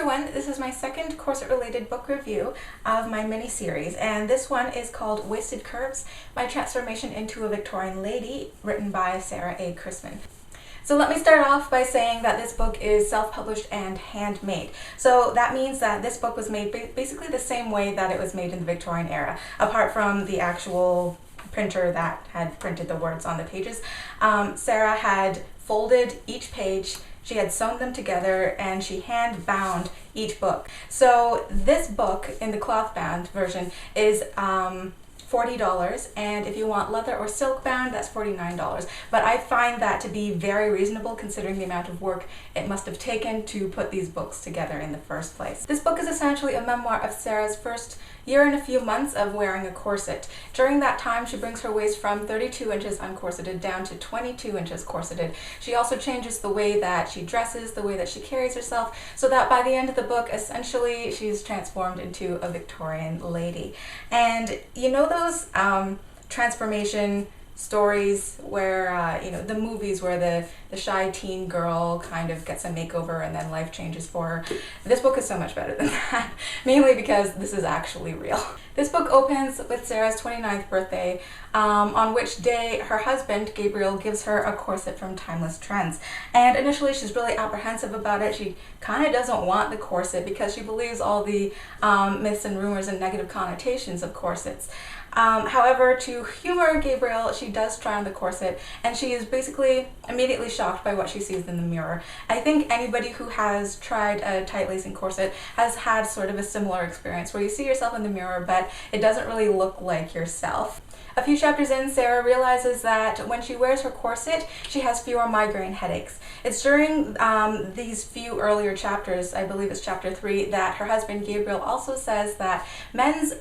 everyone, this is my second corset-related book review of my mini-series, and this one is called Wasted Curves, My Transformation into a Victorian Lady, written by Sarah A. Chrisman. So let me start off by saying that this book is self-published and handmade. So that means that this book was made basically the same way that it was made in the Victorian era, apart from the actual printer that had printed the words on the pages. Sarah had folded each page, she had sewn them together, and she hand bound each book. So this book in the cloth bound version is $40, and if you want leather or silk bound, that's $49. But I find that to be very reasonable considering the amount of work it must have taken to put these books together in the first place. This book is essentially a memoir of Sarah's first year and a few months of wearing a corset. During that time, she brings her waist from 32 inches uncorseted down to 22 inches corseted. She also changes the way that she dresses, the way that she carries herself, so that by the end of the book, essentially, she's transformed into a Victorian lady. And you know those transformation stories where, the movies where the shy teen girl kind of gets a makeover and then life changes for her. This book is so much better than that, mainly because this is actually real. This book opens with Sarah's 29th birthday, on which day her husband, Gabriel, gives her a corset from Timeless Trends. And initially she's really apprehensive about it. She kind of doesn't want the corset because she believes all the myths and rumors and negative connotations of corsets. However, to humor Gabriel, she does try on the corset, and she is basically immediately shocked by what she sees in the mirror. I think anybody who has tried a tight-lacing corset has had sort of a similar experience where you see yourself in the mirror, but it doesn't really look like yourself. A few chapters in, Sarah realizes that when she wears her corset, she has fewer migraine headaches. It's during these few earlier chapters, I believe it's chapter 3, that her husband Gabriel also says that men's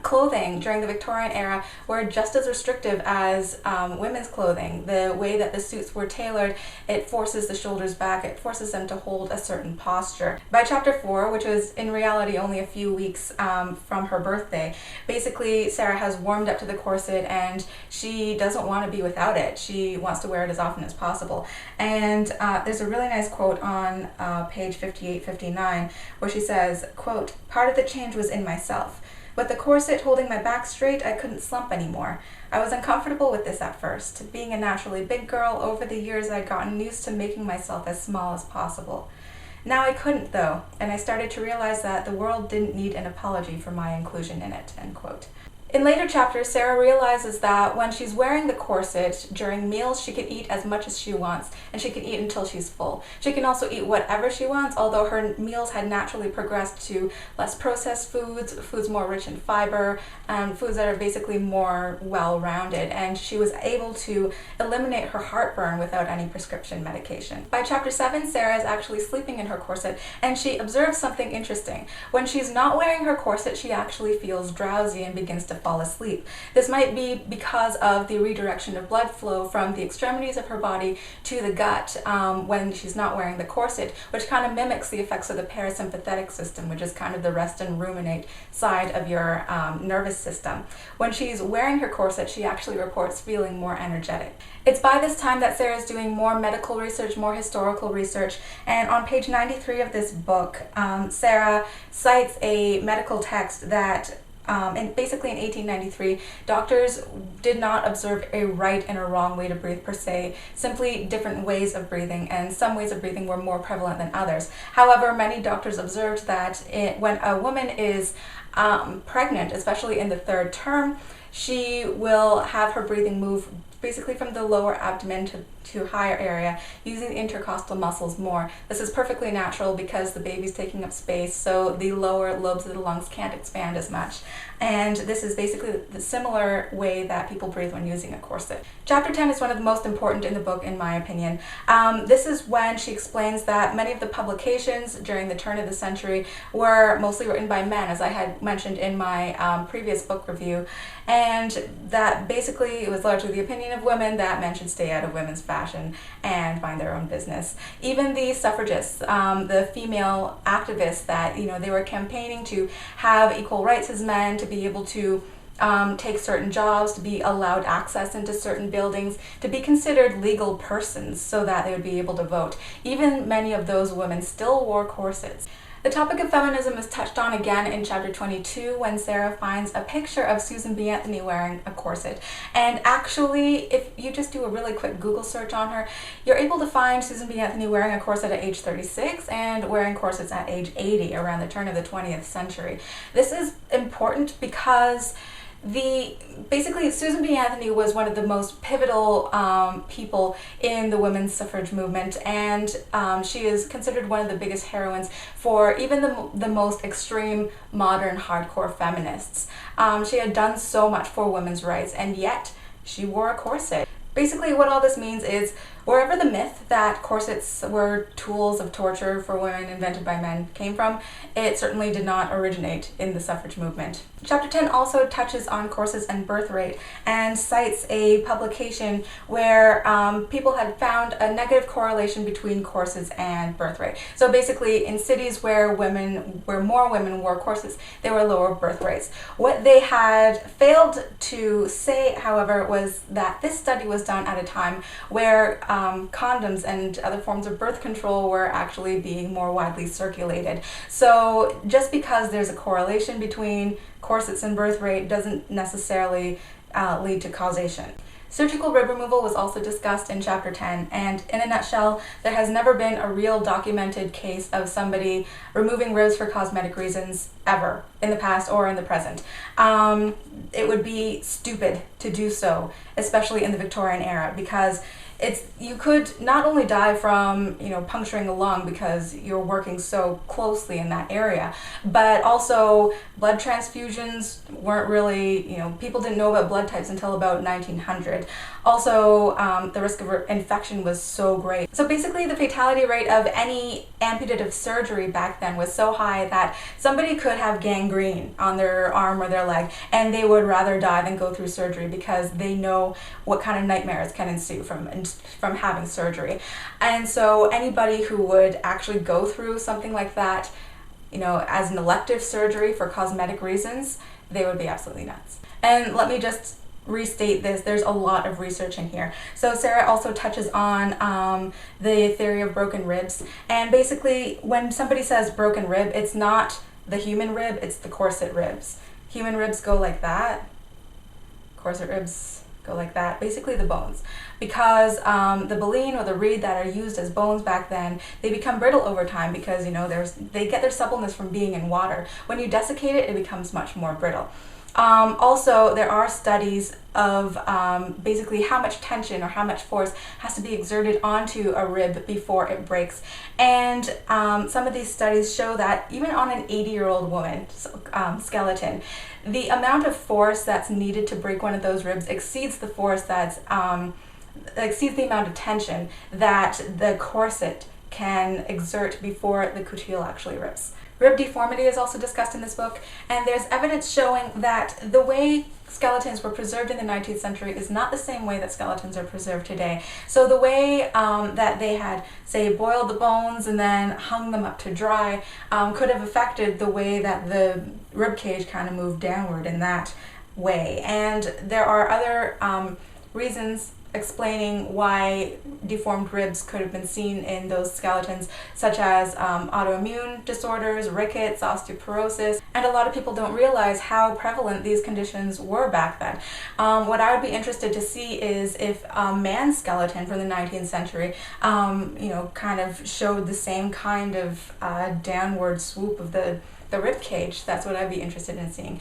clothing during the Victorian era were just as restrictive as women's clothing. The way that the suits were tailored, it forces the shoulders back, it forces them to hold a certain posture. By chapter 4, which was in reality only a few weeks from her birthday, basically Sarah has warmed up to the corset and she doesn't want to be without it. She wants to wear it as often as possible. And there's a really nice quote on page 58-59 where she says, quote, "Part of the change was in myself. With the corset holding my back straight, I couldn't slump anymore. I was uncomfortable with this at first. Being a naturally big girl, over the years I'd gotten used to making myself as small as possible. Now I couldn't, though, and I started to realize that the world didn't need an apology for my inclusion in it," end quote. In later chapters, Sarah realizes that when she's wearing the corset, during meals she can eat as much as she wants, and she can eat until she's full. She can also eat whatever she wants, although her meals had naturally progressed to less processed foods, foods more rich in fiber, and foods that are basically more well-rounded, and she was able to eliminate her heartburn without any prescription medication. By chapter 7, Sarah is actually sleeping in her corset, and she observes something interesting. When she's not wearing her corset, she actually feels drowsy and begins to fall asleep. This might be because of the redirection of blood flow from the extremities of her body to the gut when she's not wearing the corset, which kind of mimics the effects of the parasympathetic system, which is kind of the rest and ruminate side of your nervous system. When she's wearing her corset, she actually reports feeling more energetic. It's by this time that Sarah's doing more medical research, more historical research, and on page 93 of this book, Sarah cites a medical text that and basically in 1893, doctors did not observe a right and a wrong way to breathe per se, simply different ways of breathing, and some ways of breathing were more prevalent than others. However, many doctors observed that when a woman is pregnant, especially in the third term, she will have her breathing move basically from the lower abdomen to higher area, using the intercostal muscles more. This is perfectly natural because the baby's taking up space, so the lower lobes of the lungs can't expand as much. And this is basically the similar way that people breathe when using a corset. Chapter 10 is one of the most important in the book, in my opinion. This is when she explains that many of the publications during the turn of the century were mostly written by men, as I had mentioned in my previous book review, and that basically it was largely the opinion of women that men should stay out of women's fashion and mind their own business. Even the suffragists, the female activists that, they were campaigning to have equal rights as men, to be able to take certain jobs, to be allowed access into certain buildings, to be considered legal persons so that they would be able to vote. Even many of those women still wore corsets. The topic of feminism is touched on again in chapter 22 when Sarah finds a picture of Susan B. Anthony wearing a corset. And actually, if you just do a really quick Google search on her, you're able to find Susan B. Anthony wearing a corset at age 36 and wearing corsets at age 80 around the turn of the 20th century. This is important because basically Susan B. Anthony was one of the most pivotal people in the women's suffrage movement, and she is considered one of the biggest heroines for even the most extreme modern hardcore feminists. She had done so much for women's rights, and yet she wore a corset. Basically what all this means is wherever the myth that corsets were tools of torture for women invented by men came from, it certainly did not originate in the suffrage movement. Chapter 10 also touches on corsets and birth rate and cites a publication where people had found a negative correlation between corsets and birth rate. So basically in cities where more women wore corsets, there were lower birth rates. What they had failed to say, however, was that this study was done at a time where condoms and other forms of birth control were actually being more widely circulated. So just because there's a correlation between corsets and birth rate doesn't necessarily lead to causation. Surgical rib removal was also discussed in chapter 10, and in a nutshell, there has never been a real documented case of somebody removing ribs for cosmetic reasons ever, in the past or in the present. It would be stupid to do so, especially in the Victorian era, because you could not only die from, puncturing a lung because you're working so closely in that area, but also blood transfusions weren't really, people didn't know about blood types until about 1900. Also, the risk of infection was so great. So basically the fatality rate of any amputative surgery back then was so high that somebody could have gangrene on their arm or their leg, and they would rather die than go through surgery because they know what kind of nightmares can ensue from having surgery. And so anybody who would actually go through something like that, as an elective surgery for cosmetic reasons, they would be absolutely nuts. And let me just restate this, there's a lot of research in here. So Sarah also touches on the theory of broken ribs, and basically when somebody says broken rib, it's not the human rib, it's the corset ribs. Human ribs go like that, corset ribs go like that, basically the bones. Because the baleen or the reed that are used as bones back then, they become brittle over time because they get their suppleness from being in water. When you desiccate it, it becomes much more brittle. Also, there are studies of basically how much tension or how much force has to be exerted onto a rib before it breaks. And some of these studies show that even on an 80-year-old woman skeleton, the amount of force that's needed to break one of those ribs exceeds the force exceeds the amount of tension that the corset can exert before the couture actually rips. Rib deformity is also discussed in this book, and there's evidence showing that the way skeletons were preserved in the 19th century is not the same way that skeletons are preserved today. So the way that they had, say, boiled the bones and then hung them up to dry could have affected the way that the rib cage kind of moved downward in that way. And there are other reasons explaining why deformed ribs could have been seen in those skeletons, such as autoimmune disorders, rickets, osteoporosis, and a lot of people don't realize how prevalent these conditions were back then. What I would be interested to see is if a man's skeleton from the 19th century, kind of showed the same kind of downward swoop of the rib cage. That's what I'd be interested in seeing.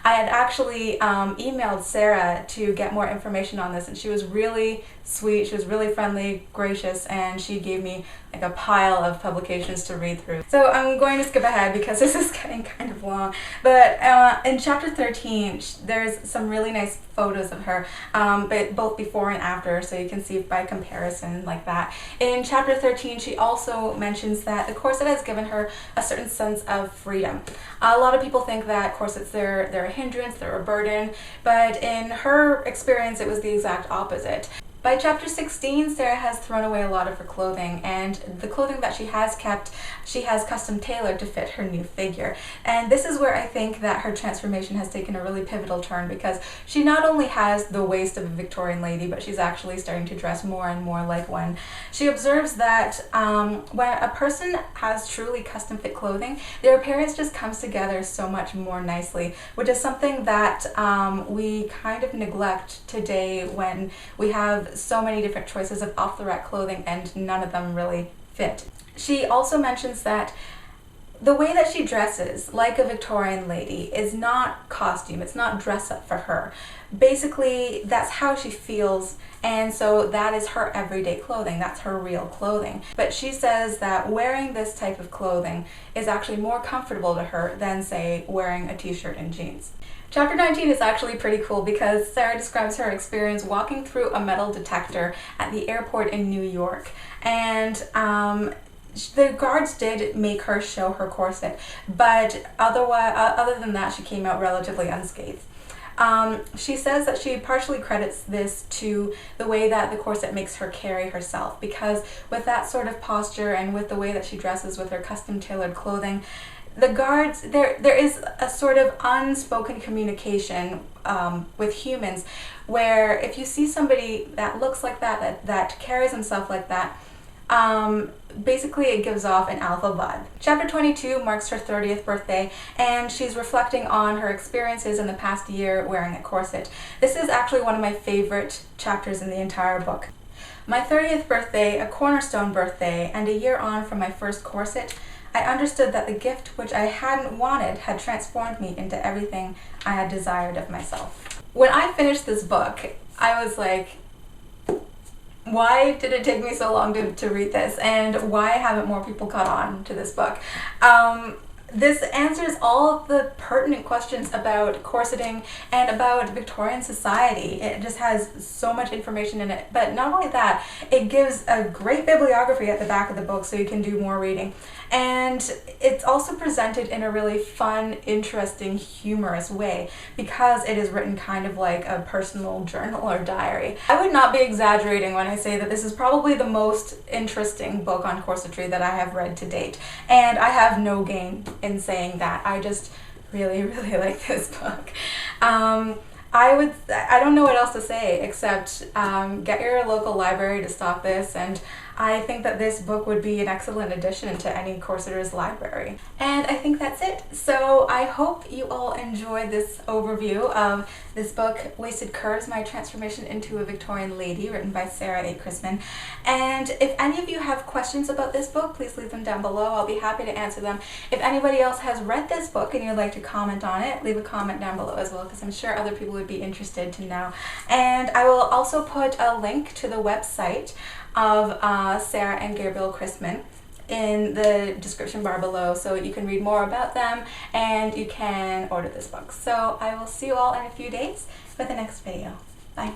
I had actually emailed Sarah to get more information on this, and she was really sweet, she was really friendly, gracious, and she gave me like a pile of publications to read through. So I'm going to skip ahead because this is getting kind of long. But in chapter 13, there's some really nice photos of her, but both before and after, so you can see by comparison like that. In chapter 13, she also mentions that the corset has given her a certain sense of freedom. A lot of people think that corsets, they're a hindrance, they're a burden, but in her experience, it was the exact opposite. By chapter 16, Sarah has thrown away a lot of her clothing, and the clothing that she has kept, she has custom tailored to fit her new figure. And this is where I think that her transformation has taken a really pivotal turn, because she not only has the waist of a Victorian lady, but she's actually starting to dress more and more like one. She observes that when a person has truly custom fit clothing, their appearance just comes together so much more nicely, which is something that we kind of neglect today when we have so many different choices of off-the-rack clothing and none of them really fit. She also mentions that the way that she dresses, like a Victorian lady, is not costume, it's not dress up for her. Basically, that's how she feels, and so that is her everyday clothing, that's her real clothing. But she says that wearing this type of clothing is actually more comfortable to her than, say, wearing a t-shirt and jeans. Chapter 19 is actually pretty cool because Sarah describes her experience walking through a metal detector at the airport in New York, and the guards did make her show her corset, but other than that, she came out relatively unscathed. She says that she partially credits this to the way that the corset makes her carry herself, because with that sort of posture and with the way that she dresses with her custom tailored clothing, the guards, there is a sort of unspoken communication with humans, where if you see somebody that looks like that carries himself like that, basically it gives off an alpha vibe. Chapter 22 marks her 30th birthday, and she's reflecting on her experiences in the past year wearing a corset. This is actually one of my favorite chapters in the entire book. My 30th birthday, a cornerstone birthday, and a year on from my first corset, I understood that the gift which I hadn't wanted had transformed me into everything I had desired of myself. When I finished this book, I was like, why did it take me so long to read this, and why haven't more people caught on to this book? This answers all of the pertinent questions about corseting and about Victorian society. It just has so much information in it. But not only that, it gives a great bibliography at the back of the book so you can do more reading. And it's also presented in a really fun, interesting, humorous way, because it is written kind of like a personal journal or diary. I would not be exaggerating when I say that this is probably the most interesting book on corsetry that I have read to date. And I have no gain in saying that. I just really, really like this book. I don't know what else to say except get your local library to stock this, and I think that this book would be an excellent addition to any corseter's library. And I think that's it. So I hope you all enjoyed this overview of this book, Wasted Curves, My Transformation into a Victorian Lady, written by Sarah A. Chrisman. And if any of you have questions about this book, please leave them down below. I'll be happy to answer them. If anybody else has read this book and you'd like to comment on it, leave a comment down below as well, because I'm sure other people would be interested to know. And I will also put a link to the website of Sarah and Gabriel Chrisman in the description bar below, so you can read more about them and you can order this book. So I will see you all in a few days with the next video. Bye.